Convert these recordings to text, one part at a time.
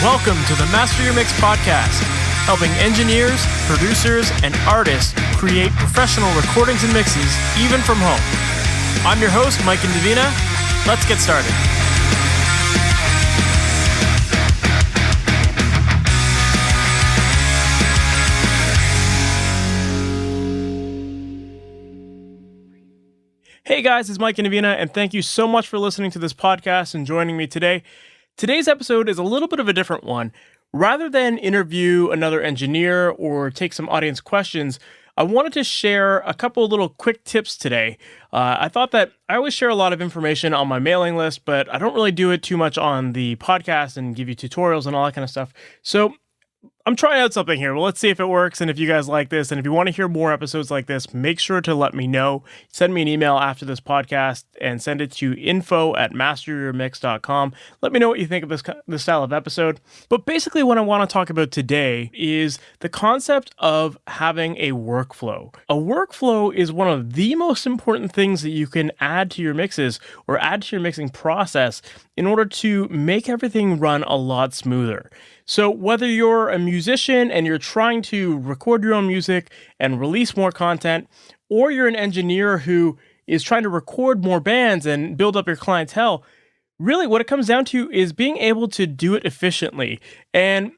Welcome to the MasterYourMix podcast, helping engineers, producers, and artists create professional recordings and mixes, even from home. I'm your host, Mike and Davina. Let's get started. Hey guys, it's Mike and Davina, and thank you so much for listening to this podcast and joining me today. Today's episode is a little bit of a different one. Rather than interview another engineer or take some audience questions, I wanted to share a couple of little quick tips today. I thought that I always share a lot of information on my mailing list, but I don't really do it too much on the podcast and give you tutorials and all that kind of stuff. So I'm trying out something here. Well, let's see if it works and if you guys like this. And if you want to hear more episodes like this, make sure to let me know. Send me an email after this podcast and send it to info@masteryourmix.com. Let me know what you think of this style of episode. But basically what I want to talk about today is the concept of having a workflow. A workflow is one of the most important things that you can add to your mixes or add to your mixing process in order to make everything run a lot smoother. So whether you're a musician and you're trying to record your own music and release more content, or you're an engineer who is trying to record more bands and build up your clientele, really what it comes down to is being able to do it efficiently. And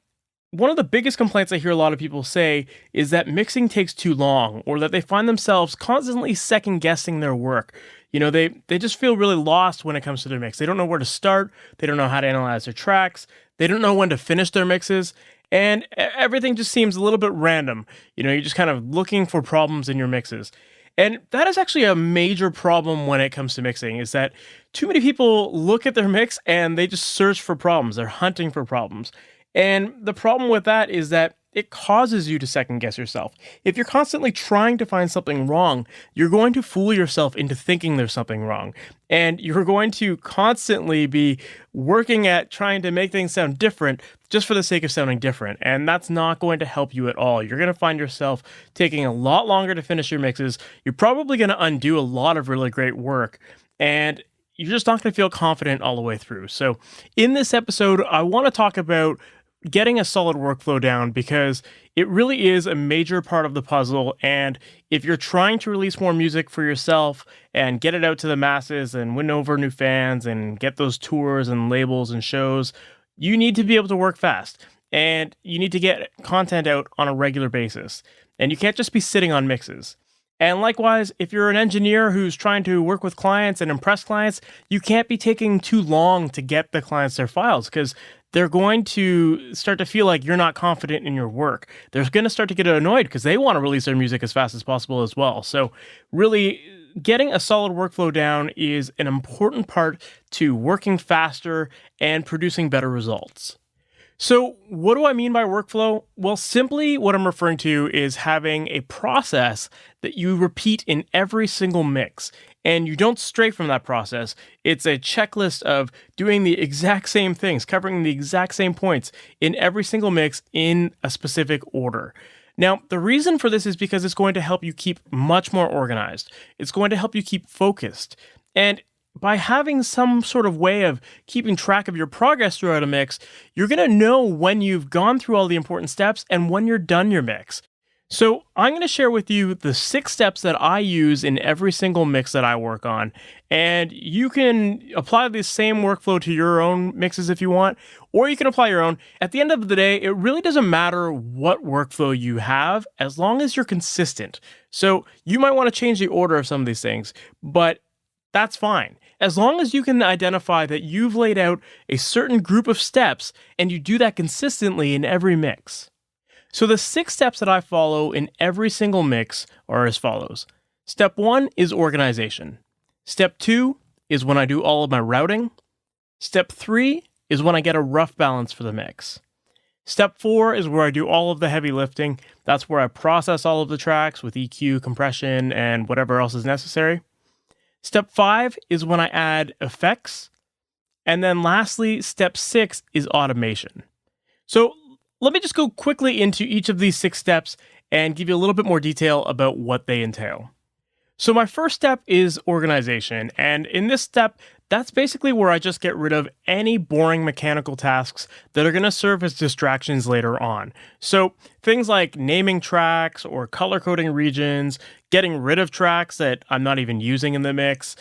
one of the biggest complaints I hear a lot of people say is that mixing takes too long, or that they find themselves constantly second guessing their work. You know, they just feel really lost when it comes to their mix. They don't know where to start. They don't know how to analyze their tracks. They don't know when to finish their mixes. And everything just seems a little bit random. You know, you're just kind of looking for problems in your mixes. And that is actually a major problem when it comes to mixing, is that too many people look at their mix and they just search for problems. They're hunting for problems. And the problem with that is that it causes you to second guess yourself. If you're constantly trying to find something wrong, you're going to fool yourself into thinking there's something wrong. And you're going to constantly be working at trying to make things sound different just for the sake of sounding different. And that's not going to help you at all. You're going to find yourself taking a lot longer to finish your mixes. You're probably going to undo a lot of really great work. And you're just not going to feel confident all the way through. So in this episode, I want to talk about getting a solid workflow down, because it really is a major part of the puzzle. And if you're trying to release more music for yourself and get it out to the masses and win over new fans and get those tours and labels and shows, you need to be able to work fast, and you need to get content out on a regular basis. And you can't just be sitting on mixes. And likewise, if you're an engineer who's trying to work with clients and impress clients, you can't be taking too long to get the clients their files, because they're going to start to feel like you're not confident in your work. They're going to start to get annoyed because they want to release their music as fast as possible as well. So really, getting a solid workflow down is an important part to working faster and producing better results. So what do I mean by workflow? Well, simply what I'm referring to is having a process that you repeat in every single mix. And you don't stray from that process. It's a checklist of doing the exact same things, covering the exact same points in every single mix in a specific order. Now, the reason for this is because it's going to help you keep much more organized. It's going to help you keep focused. And by having some sort of way of keeping track of your progress throughout a mix, you're going to know when you've gone through all the important steps and when you're done your mix. So I'm going to share with you the 6 steps that I use in every single mix that I work on. And you can apply this same workflow to your own mixes if you want, or you can apply your own. At the end of the day, it really doesn't matter what workflow you have, as long as you're consistent. So you might want to change the order of some of these things, but that's fine. As long as you can identify that you've laid out a certain group of steps and you do that consistently in every mix. So the 6 steps that I follow in every single mix are as follows. Step 1 is organization. Step 2 is when I do all of my routing. Step 3 is when I get a rough balance for the mix. Step 4 is where I do all of the heavy lifting. That's where I process all of the tracks with EQ, compression, and whatever else is necessary. Step 5 is when I add effects. And then lastly, step 6 is automation. So let me just go quickly into each of these 6 steps and give you a little bit more detail about what they entail. So my first step is organization. And in this step, that's basically where I just get rid of any boring mechanical tasks that are going to serve as distractions later on. So things like naming tracks or color coding regions, getting rid of tracks that I'm not even using in the mix,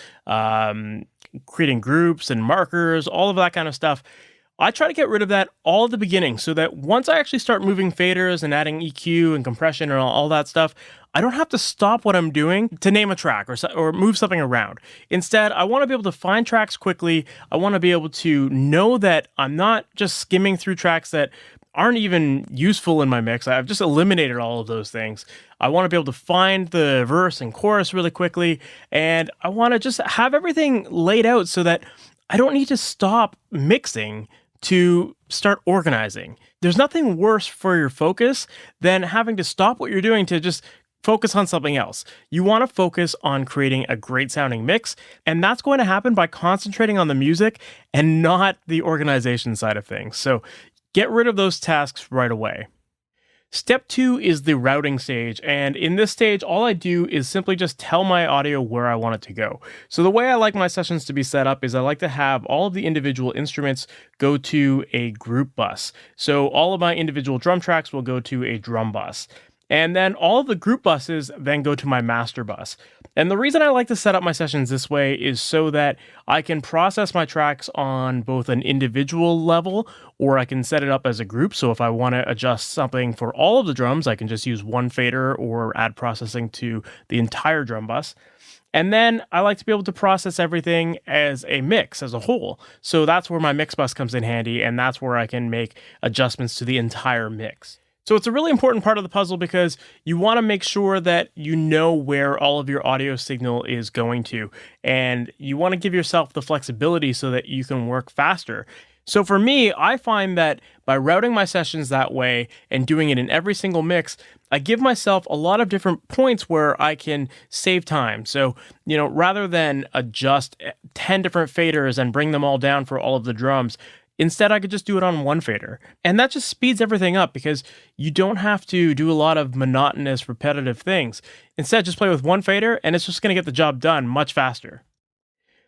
creating groups and markers, all of that kind of stuff. I try to get rid of that all at the beginning so that once I actually start moving faders and adding EQ and compression and all that stuff, I don't have to stop what I'm doing to name a track or move something around. Instead, I want to be able to find tracks quickly. I want to be able to know that I'm not just skimming through tracks that aren't even useful in my mix. I've just eliminated all of those things. I want to be able to find the verse and chorus really quickly, and I want to just have everything laid out so that I don't need to stop mixing to start organizing. There's nothing worse for your focus than having to stop what you're doing to just focus on something else. You want to focus on creating a great sounding mix, and that's going to happen by concentrating on the music and not the organization side of things. So get rid of those tasks right away. Step 2 is the routing stage, and in this stage, all I do is simply just tell my audio where I want it to go. So the way I like my sessions to be set up is I like to have all of the individual instruments go to a group bus. So all of my individual drum tracks will go to a drum bus. And then all of the group buses then go to my master bus. And the reason I like to set up my sessions this way is so that I can process my tracks on both an individual level, or I can set it up as a group. So if I want to adjust something for all of the drums, I can just use one fader or add processing to the entire drum bus. And then I like to be able to process everything as a mix, as a whole. So that's where my mix bus comes in handy, and that's where I can make adjustments to the entire mix. So it's a really important part of the puzzle because you want to make sure that you know where all of your audio signal is going to, and you want to give yourself the flexibility so that you can work faster. So for me, I find that by routing my sessions that way and doing it in every single mix, I give myself a lot of different points where I can save time. So, rather than adjust 10 different faders and bring them all down for all of the drums, instead, I could just do it on one fader. And that just speeds everything up because you don't have to do a lot of monotonous, repetitive things. Instead, just play with one fader and it's just going to get the job done much faster.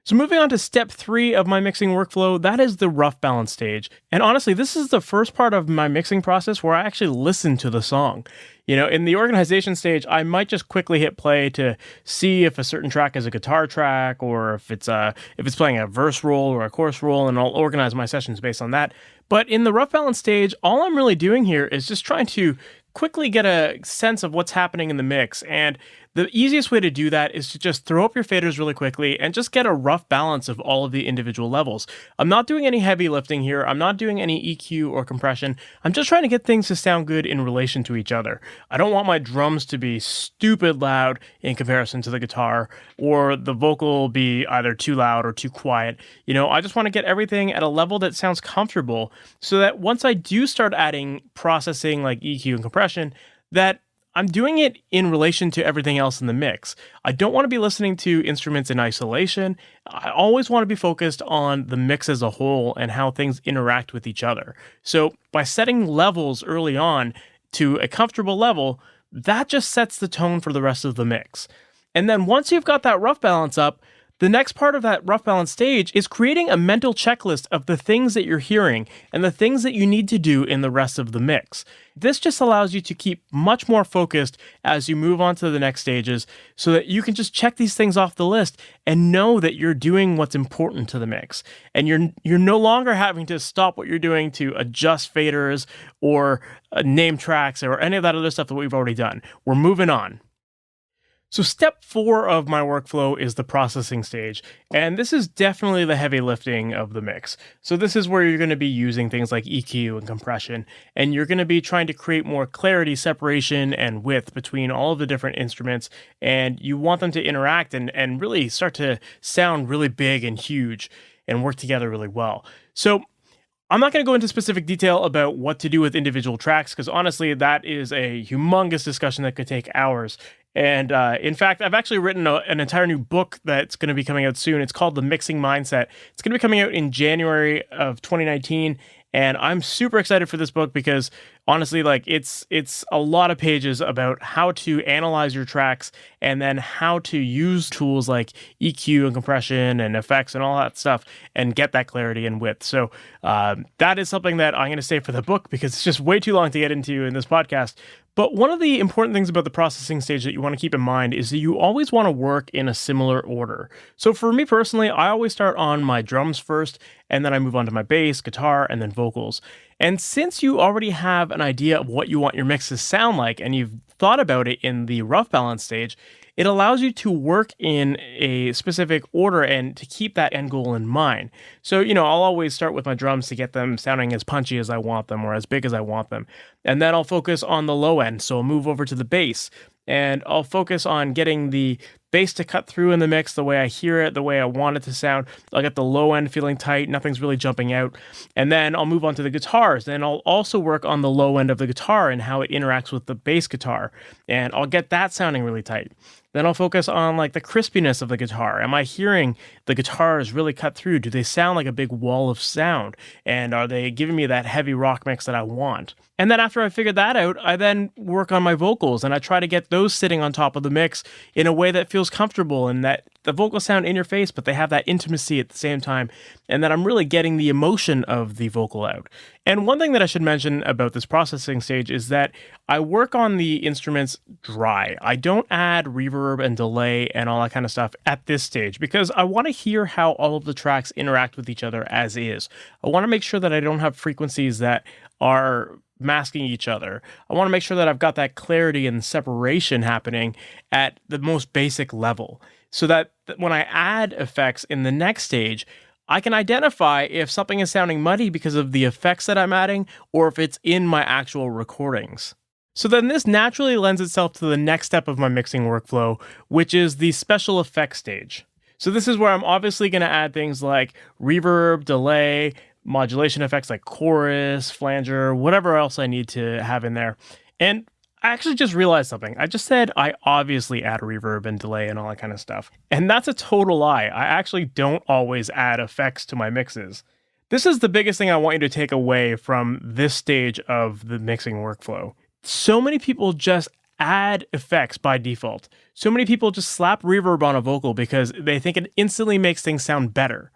So moving on to step 3 of my mixing workflow, that is the rough balance stage. And honestly, this is the first part of my mixing process where I actually listen to the song. In the organization stage, I might just quickly hit play to see if a certain track is a guitar track or if it's playing a verse roll or a chorus roll, and I'll organize my sessions based on that. But in the rough balance stage, all I'm really doing here is just trying to quickly get a sense of what's happening in the mix. And the easiest way to do that is to just throw up your faders really quickly and just get a rough balance of all of the individual levels. I'm not doing any heavy lifting here. I'm not doing any EQ or compression. I'm just trying to get things to sound good in relation to each other. I don't want my drums to be stupid loud in comparison to the guitar, or the vocal be either too loud or too quiet. I just want to get everything at a level that sounds comfortable so that once I do start adding processing like EQ and compression, that I'm doing it in relation to everything else in the mix. I don't want to be listening to instruments in isolation. I always want to be focused on the mix as a whole and how things interact with each other. So by setting levels early on to a comfortable level, that just sets the tone for the rest of the mix. And then once you've got that rough balance up, the next part of that rough balance stage is creating a mental checklist of the things that you're hearing and the things that you need to do in the rest of the mix. This just allows you to keep much more focused as you move on to the next stages so that you can just check these things off the list and know that you're doing what's important to the mix. And you're no longer having to stop what you're doing to adjust faders or name tracks or any of that other stuff that we've already done. We're moving on. So step 4 of my workflow is the processing stage, and this is definitely the heavy lifting of the mix. So this is where you're going to be using things like EQ and compression, and you're going to be trying to create more clarity, separation, and width between all of the different instruments, and you want them to interact and really start to sound really big and huge and work together really well. So I'm not going to go into specific detail about what to do with individual tracks, because honestly, that is a humongous discussion that could take hours. And in fact, I've actually written an entire new book that's going to be coming out soon. It's called The Mixing Mindset. It's going to be coming out in January of 2019. And I'm super excited for this book because honestly, like it's a lot of pages about how to analyze your tracks and then how to use tools like EQ and compression and effects and all that stuff and get that clarity and width. So that is something that I'm going to save for the book because it's just way too long to get into in this podcast. But one of the important things about the processing stage that you want to keep in mind is that you always want to work in a similar order. So for me personally, I always start on my drums first, and then I move on to my bass, guitar, and then vocals. And since you already have an idea of what you want your mix to sound like, and you've thought about it in the rough balance stage, it allows you to work in a specific order and to keep that end goal in mind. So, I'll always start with my drums to get them sounding as punchy as I want them or as big as I want them. And then I'll focus on the low end. So I'll move over to the bass and I'll focus on getting the bass to cut through in the mix the way I hear it, the way I want it to sound. I'll get the low end feeling tight, nothing's really jumping out. And then I'll move on to the guitars. Then I'll also work on the low end of the guitar and how it interacts with the bass guitar. And I'll get that sounding really tight. Then I'll focus on like the crispiness of the guitar. Am I hearing the guitars really cut through? Do they sound like a big wall of sound? And are they giving me that heavy rock mix that I want? And then after I figured that out, I then work on my vocals and I try to get those sitting on top of the mix in a way that feels comfortable and that the vocals sound in your face, but they have that intimacy at the same time, and that I'm really getting the emotion of the vocal out. And one thing that I should mention about this processing stage is that I work on the instruments dry. I don't add reverb and delay and all that kind of stuff at this stage because I want to hear how all of the tracks interact with each other as is. I want to make sure that I don't have frequencies that are masking each other. I want to make sure that I've got that clarity and separation happening at the most basic level so that when I add effects in the next stage, I can identify if something is sounding muddy because of the effects that I'm adding or if it's in my actual recordings. So then this naturally lends itself to the next step of my mixing workflow, which is the special effects stage. So this is where I'm obviously going to add things like reverb, delay, modulation effects like chorus, flanger, whatever else I need to have in there. And I actually just realized something. I just said I obviously add reverb and delay and all that kind of stuff. And that's a total lie. I actually don't always add effects to my mixes. This is the biggest thing I want you to take away from this stage of the mixing workflow. So many people just add effects by default. So many people just slap reverb on a vocal because they think it instantly makes things sound better.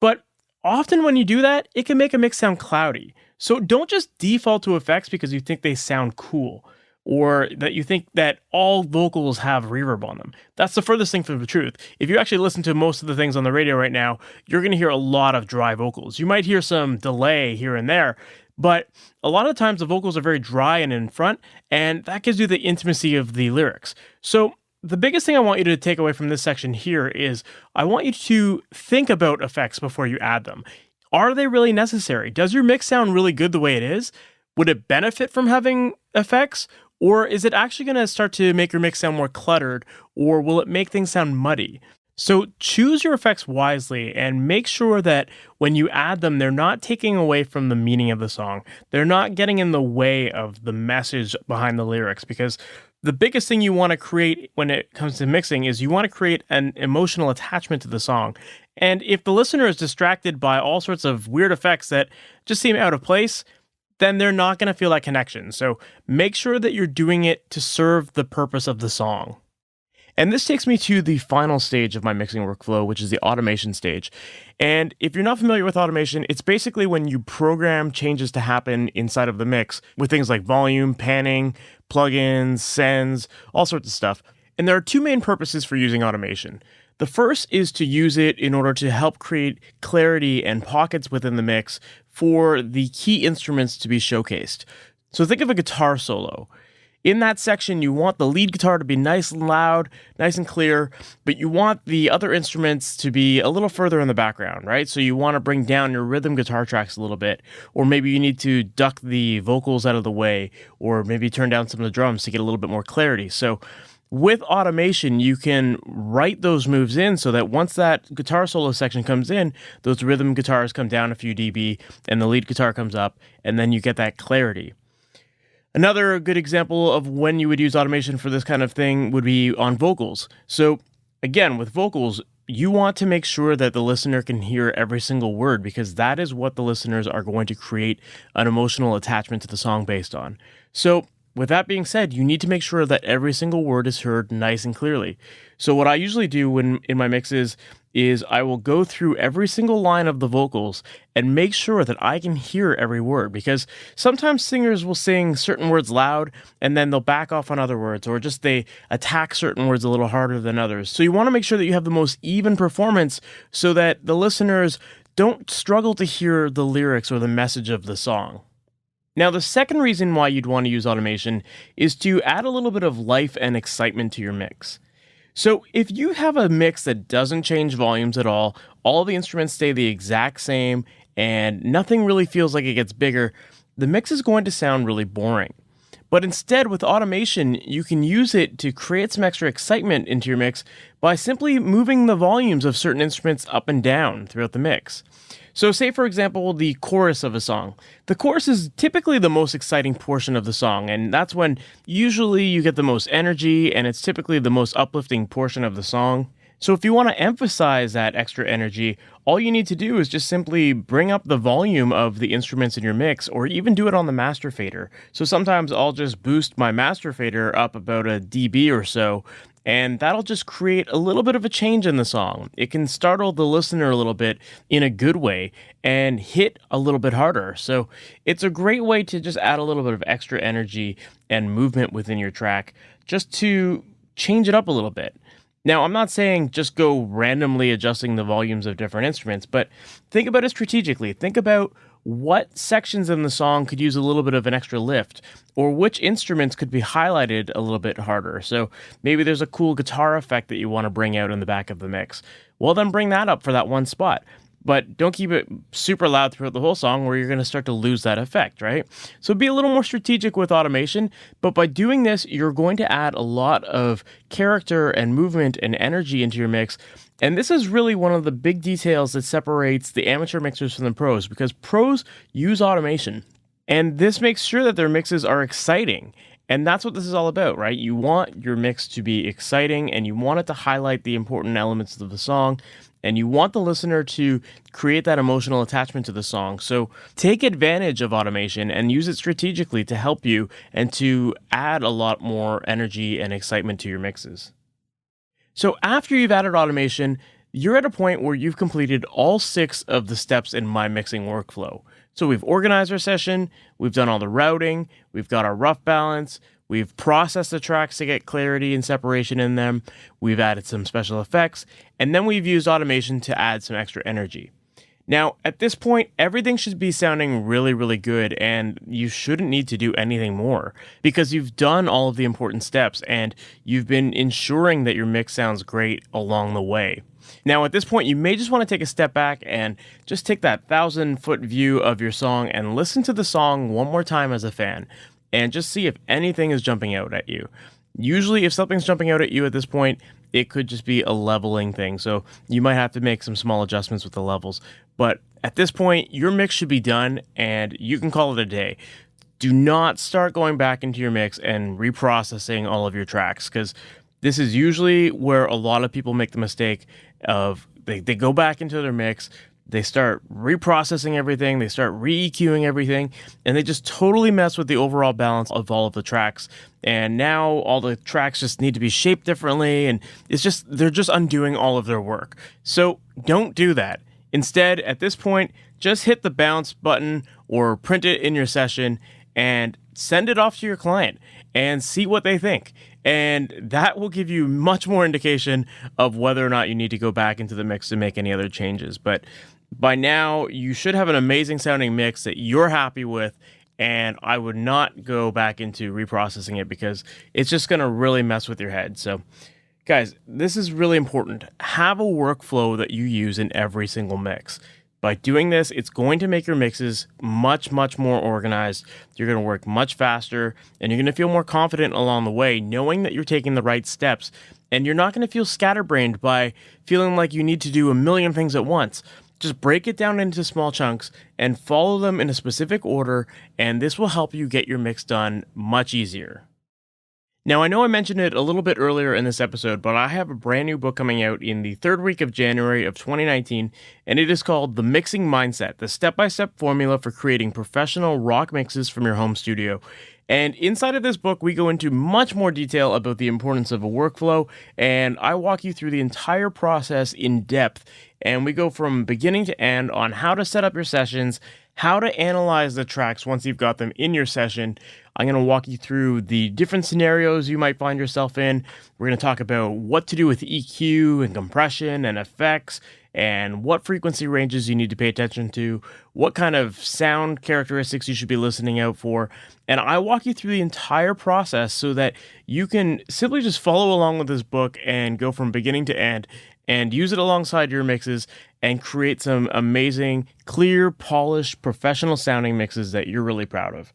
But often when you do that, it can make a mix sound cloudy. So don't just default to effects because you think they sound cool or that you think that all vocals have reverb on them. That's the furthest thing from the truth. If you actually listen to most of the things on the radio right now, you're going to hear a lot of dry vocals. You might hear some delay here and there, but a lot of the times the vocals are very dry and in front, and that gives you the intimacy of the lyrics. So the biggest thing I want you to take away from this section here is I want you to think about effects before you add them. Are they really necessary? Does your mix sound really good the way it is? Would it benefit from having effects? Or is it actually going to start to make your mix sound more cluttered? Or will it make things sound muddy? So choose your effects wisely and make sure that when you add them, they're not taking away from the meaning of the song. They're not getting in the way of the message behind the lyrics, because the biggest thing you want to create when it comes to mixing is you want to create an emotional attachment to the song. And if the listener is distracted by all sorts of weird effects that just seem out of place, then they're not going to feel that connection. So make sure that you're doing it to serve the purpose of the song. And this takes me to the final stage of my mixing workflow, which is the automation stage. And if you're not familiar with automation, it's basically when you program changes to happen inside of the mix with things like volume, panning, plugins, sends, all sorts of stuff. And there are two main purposes for using automation. The first is to use it in order to help create clarity and pockets within the mix for the key instruments to be showcased. So think of a guitar solo. In that section, you want the lead guitar to be nice and loud, nice and clear, but you want the other instruments to be a little further in the background, right? So you want to bring down your rhythm guitar tracks a little bit, or maybe you need to duck the vocals out of the way, or maybe turn down some of the drums to get a little bit more clarity. So with automation, you can write those moves in so that once that guitar solo section comes in, those rhythm guitars come down a few dB and the lead guitar comes up, and then you get that clarity. Another good example of when you would use automation for this kind of thing would be on vocals. So again, with vocals, you want to make sure that the listener can hear every single word because that is what the listeners are going to create an emotional attachment to the song based on. So, with that being said, you need to make sure that every single word is heard nice and clearly. So what I usually do when in my mixes is I will go through every single line of the vocals and make sure that I can hear every word, because sometimes singers will sing certain words loud and then they'll back off on other words, or just they attack certain words a little harder than others. So you want to make sure that you have the most even performance so that the listeners don't struggle to hear the lyrics or the message of the song. Now, the second reason why you'd want to use automation is to add a little bit of life and excitement to your mix. So if you have a mix that doesn't change volumes at all the instruments stay the exact same, and nothing really feels like it gets bigger, the mix is going to sound really boring. But instead, with automation, you can use it to create some extra excitement into your mix by simply moving the volumes of certain instruments up and down throughout the mix. So say, for example, the chorus of a song. The chorus is typically the most exciting portion of the song, and that's when usually you get the most energy, and it's typically the most uplifting portion of the song. So if you want to emphasize that extra energy, all you need to do is just simply bring up the volume of the instruments in your mix, or even do it on the master fader. So sometimes I'll just boost my master fader up about a dB or so, and that'll just create a little bit of a change in the song. It can startle the listener a little bit in a good way and hit a little bit harder. So it's a great way to just add a little bit of extra energy and movement within your track, just to change it up a little bit. Now, I'm not saying just go randomly adjusting the volumes of different instruments, but think about it strategically. Think about what sections in the song could use a little bit of an extra lift, or which instruments could be highlighted a little bit harder. So maybe there's a cool guitar effect that you want to bring out in the back of the mix. Well, then bring that up for that one spot. But don't keep it super loud throughout the whole song, where you're going to start to lose that effect, right? So be a little more strategic with automation, but by doing this, you're going to add a lot of character and movement and energy into your mix. And this is really one of the big details that separates the amateur mixers from the pros, because pros use automation. And this makes sure that their mixes are exciting. And that's what this is all about, right? You want your mix to be exciting, and you want it to highlight the important elements of the song, and you want the listener to create that emotional attachment to the song. So take advantage of automation and use it strategically to help you and to add a lot more energy and excitement to your mixes. So after you've added automation, you're at a point where you've completed all 6 of the steps in my mixing workflow. So we've organized our session, we've done all the routing, we've got our rough balance, we've processed the tracks to get clarity and separation in them, we've added some special effects, and then we've used automation to add some extra energy. Now, at this point, everything should be sounding really, really good, and you shouldn't need to do anything more because you've done all of the important steps and you've been ensuring that your mix sounds great along the way. Now, at this point, you may just want to take a step back and just take that 1,000-foot view of your song and listen to the song one more time as a fan, and just see if anything is jumping out at you. Usually, if something's jumping out at you at this point, it could just be a leveling thing. So you might have to make some small adjustments with the levels. But at this point, your mix should be done and you can call it a day. Do not start going back into your mix and reprocessing all of your tracks, because this is usually where a lot of people make the mistake of they go back into their mix, they start reprocessing everything, they start re-EQing everything, and they just totally mess with the overall balance of all of the tracks. And now all the tracks just need to be shaped differently, and they're just undoing all of their work. So don't do that. Instead, at this point, just hit the bounce button or print it in your session and send it off to your client and see what they think. And that will give you much more indication of whether or not you need to go back into the mix to make any other changes. But by now, you should have an amazing sounding mix that you're happy with, and I would not go back into reprocessing it because it's just going to really mess with your head. So, guys, this is really important. Have a workflow that you use in every single mix. By doing this, it's going to make your mixes much, much more organized. You're going to work much faster, and you're going to feel more confident along the way, knowing that you're taking the right steps. And you're not going to feel scatterbrained by feeling like you need to do a million things at once. Just break it down into small chunks and follow them in a specific order, and this will help you get your mix done much easier. Now, I know I mentioned it a little bit earlier in this episode, but I have a brand new book coming out in the third week of January of 2019, and it is called The Mixing Mindset, the step-by-step formula for creating professional rock mixes from your home studio. And inside of this book, we go into much more detail about the importance of a workflow, and I walk you through the entire process in depth, and we go from beginning to end on how to set up your sessions, how to analyze the tracks once you've got them in your session. I'm going to walk you through the different scenarios you might find yourself in. We're going to talk about what to do with EQ and compression and effects and what frequency ranges you need to pay attention to, what kind of sound characteristics you should be listening out for. And I walk you through the entire process so that you can simply just follow along with this book and go from beginning to end and use it alongside your mixes and create some amazing, clear, polished, professional sounding mixes that you're really proud of.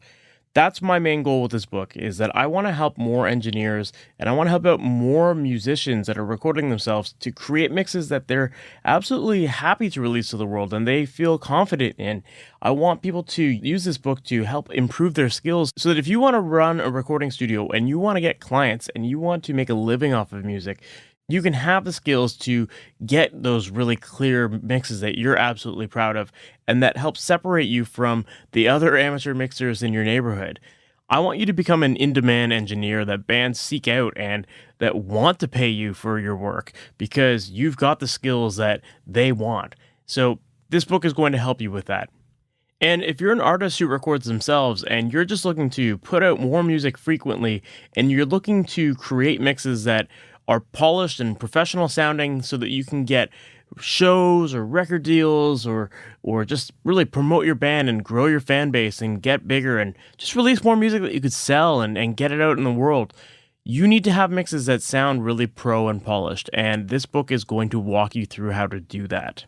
That's my main goal with this book, is that I want to help more engineers and I want to help out more musicians that are recording themselves to create mixes that they're absolutely happy to release to the world and they feel confident in. I want people to use this book to help improve their skills so that if you want to run a recording studio and you want to get clients and you want to make a living off of music, you can have the skills to get those really clear mixes that you're absolutely proud of and that helps separate you from the other amateur mixers in your neighborhood. I want you to become an in-demand engineer that bands seek out and that want to pay you for your work because you've got the skills that they want. So this book is going to help you with that. And if you're an artist who records themselves and you're just looking to put out more music frequently and you're looking to create mixes that are polished and professional sounding so that you can get shows or record deals or just really promote your band and grow your fan base and get bigger and just release more music that you could sell and get it out in the world, you need to have mixes that sound really pro and polished. And this book is going to walk you through how to do that.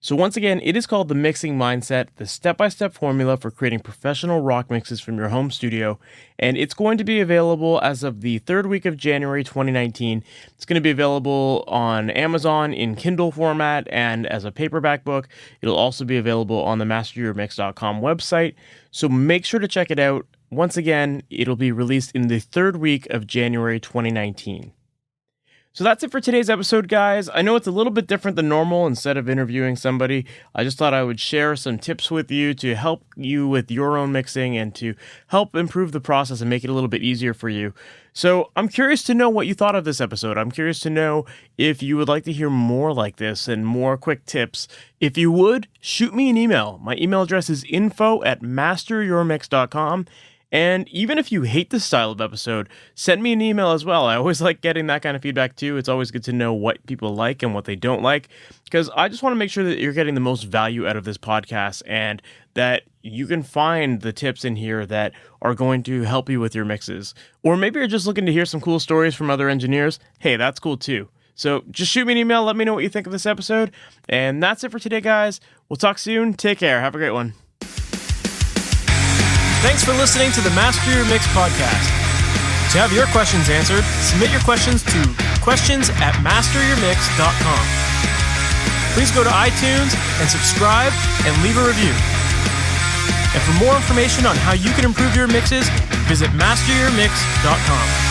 So once again, it is called The Mixing Mindset, the step-by-step formula for creating professional rock mixes from your home studio. And it's going to be available as of the third week of January 2019. It's going to be available on Amazon in Kindle format and as a paperback book. It'll also be available on the MasterYourMix.com website. So make sure to check it out. Once again, it'll be released in the third week of January 2019. So that's it for today's episode, guys. I know it's a little bit different than normal. Instead of interviewing somebody, I just thought I would share some tips with you to help you with your own mixing and to help improve the process and make it a little bit easier for you. So I'm curious to know what you thought of this episode. I'm curious to know if you would like to hear more like this and more quick tips. If you would, shoot me an email. My email address is info@masteryourmix.com. And even if you hate this style of episode, send me an email as well. I always like getting that kind of feedback too. It's always good to know what people like and what they don't like, because I just want to make sure that you're getting the most value out of this podcast and that you can find the tips in here that are going to help you with your mixes. Or maybe you're just looking to hear some cool stories from other engineers. Hey, that's cool too. So just shoot me an email. Let me know what you think of this episode. And that's it for today, guys. We'll talk soon. Take care. Have a great one. Thanks for listening to the Master Your Mix podcast. To have your questions answered, submit your questions to questions@masteryourmix.com. Please go to iTunes and subscribe and leave a review. And for more information on how you can improve your mixes, visit MasterYourMix.com.